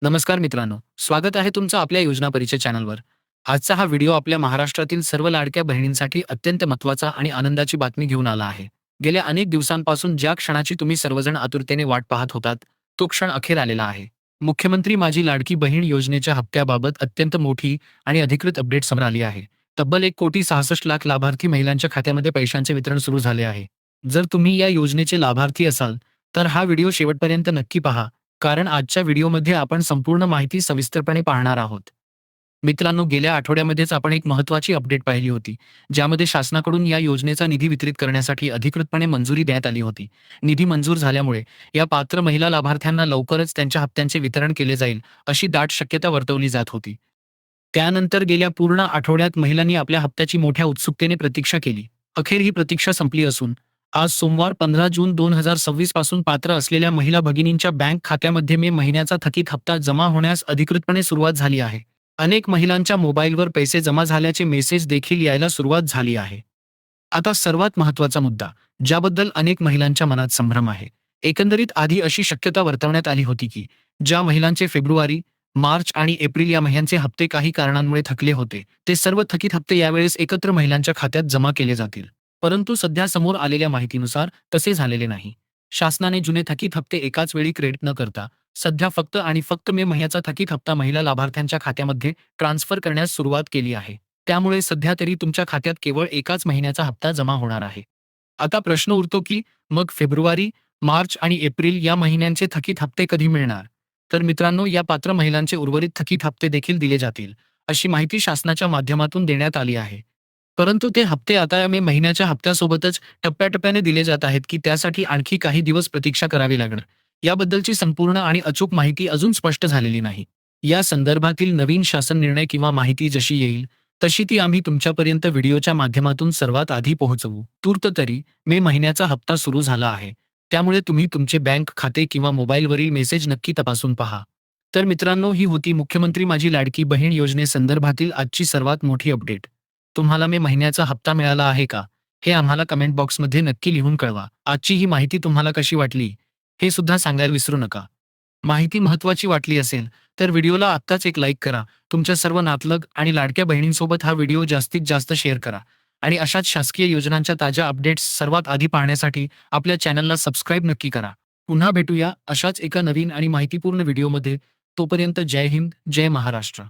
नमस्कार मित्रांनो, स्वागत आहे तुमचं आपल्या योजना परिचय चॅनलवर. आजचा हा व्हिडिओ आपल्या महाराष्ट्रातील सर्व लाडक्या बहिणींसाठी अत्यंत महत्त्वाचा आणि आनंदाची बातमी घेऊन आला आहे. गेल्या अनेक दिवसांपासून ज्या क्षणाची तुम्ही सर्वजण आतुरतेने वाट पाहत होतात, तो क्षण अखेर आलेला आहे. मुख्यमंत्री माझी लाडकी बहीण योजनेच्या हप्त्याबाबत अत्यंत मोठी आणि अधिकृत अपडेट समोर आली आहे. तब्बल 1,66,00,000 लाभार्थी महिलांच्या खात्यामध्ये पैशांचे वितरण सुरू झाले आहे. जर तुम्ही या योजनेचे लाभार्थी असाल, तर हा व्हिडिओ शेवटपर्यंत नक्की पहा. कारण आजच्या व्हिडिओमध्ये आपण संपूर्ण माहिती सविस्तरपणे पाहणार आहोत. मित्रांनो, गेल्या आठवड्यामध्येच आपण एक महत्त्वाची अपडेट पाहिली होती, ज्यामध्ये शासनाकडून या योजनेचा निधी वितरित करण्यासाठी अधिकृतपणे मंजुरी देण्यात आली होती. निधी मंजूर झाल्यामुळे या पात्र महिला लाभार्थ्यांना लवकरच त्यांच्या हप्त्यांचे वितरण केले जाईल, अशी दाट शक्यता वर्तवली जात होती. त्यानंतर गेल्या पूर्ण आठवड्यात महिलांनी आपल्या हप्त्याची मोठ्या उत्सुकतेने प्रतीक्षा केली. अखेर ही प्रतीक्षा संपली असून आज सोमवार 15 जून 2026 पासून पात्र असलेल्या महिला भगिनींच्या बँक खात्यामध्ये मे महिन्याचा थकीत हप्ता जमा होण्यास अधिकृतपणे सुरुवात झाली आहे. अनेक महिलांच्या मोबाईलवर पैसे जमा झाल्याचे मेसेज देखील यायला सुरुवात झाली आहे. आता सर्वात महत्त्वाचा मुद्दा, ज्याबद्दल अनेक महिलांच्या मनात संभ्रम आहे. एकंदरीत आधी अशी शक्यता वर्तवण्यात आली होती की ज्या महिलांचे फेब्रुवारी, मार्च आणि एप्रिल या महिन्यांचे हप्ते काही कारणांमुळे थकले होते, ते सर्व थकीत हप्ते यावेळेस एकत्र महिलांच्या खात्यात जमा केले जातील. परंतु सध्या समोर आलेल्या माहितीनुसार तसे झालेले नाही. शासनाने जुने थकीत हप्ते एकाच वेळी क्रेडिट न करता सध्या फक्त आणि फक्त मे महिन्याचा थकीत हप्ता महिला लाभार्थ्यांच्या खात्यामध्ये ट्रान्सफर करण्यास सुरुवात केली आहे. त्यामुळे सध्या तरी तुमच्या खात्यात केवळ एकाच महिन्याचा हप्ता जमा होणार आहे. आता प्रश्न उरतो की मग फेब्रुवारी, मार्च आणि एप्रिल या महिन्यांचे थकीत हप्ते कधी मिळणार? तर मित्रांनो, या पात्र महिलांचे उर्वरित थकीत हप्ते देखील दिले जातील, अशी माहिती शासनाच्या माध्यमातून देण्यात आली आहे. परंतु ते हप्ते आता या मे महिन्याच्या हप्त्यासोबतच टप्प्याटप्प्याने दिले जात आहेत की त्यासाठी आणखी काही दिवस प्रतीक्षा करावी लागणार? याबद्दलची संपूर्ण आणि अचूक माहिती अजून स्पष्ट झालेली नाही. या संदर्भातील नवीन शासन निर्णय किंवा माहिती जशी येईल, तशी ती आम्ही तुमच्यापर्यंत व्हिडिओच्या माध्यमातून सर्वात आधी पोहोचवू. तूर्त तरी मे महिन्याचा हप्ता सुरू झाला आहे. त्यामुळे तुम्ही तुमचे बँक खाते किंवा मोबाईलवरील मेसेज नक्की तपासून पहा. तर मित्रांनो, ही होती मुख्यमंत्री माझी लाडकी बहीण योजनेसंदर्भातील आजची सर्वात मोठी अपडेट. तुम्हाला मे महिन्याचा हप्ता मिळाला आहे का? हे आम्हाला कमेंट बॉक्समध्ये नक्की लिहून कळवा. आजची ही माहिती तुम्हाला कशी वाटली, हे सुद्धा सांगायला विसरू नका. माहिती महत्त्वाची वाटली असेल, तर व्हिडिओला आत्ताच एक लाईक करा. तुमच्या सर्व नातलग आणि लाडक्या बहिणींसोबत हा व्हिडिओ जास्तीत जास्त शेअर करा. आणि अशाच शासकीय योजनांच्या ताज्या अपडेट्स सर्वात आधी पाहण्यासाठी आपल्या चॅनलला सबस्क्राईब नक्की करा. पुन्हा भेटूया अशाच एका नवीन आणि माहितीपूर्ण व्हिडिओमध्ये. तोपर्यंत जय हिंद, जय महाराष्ट्र.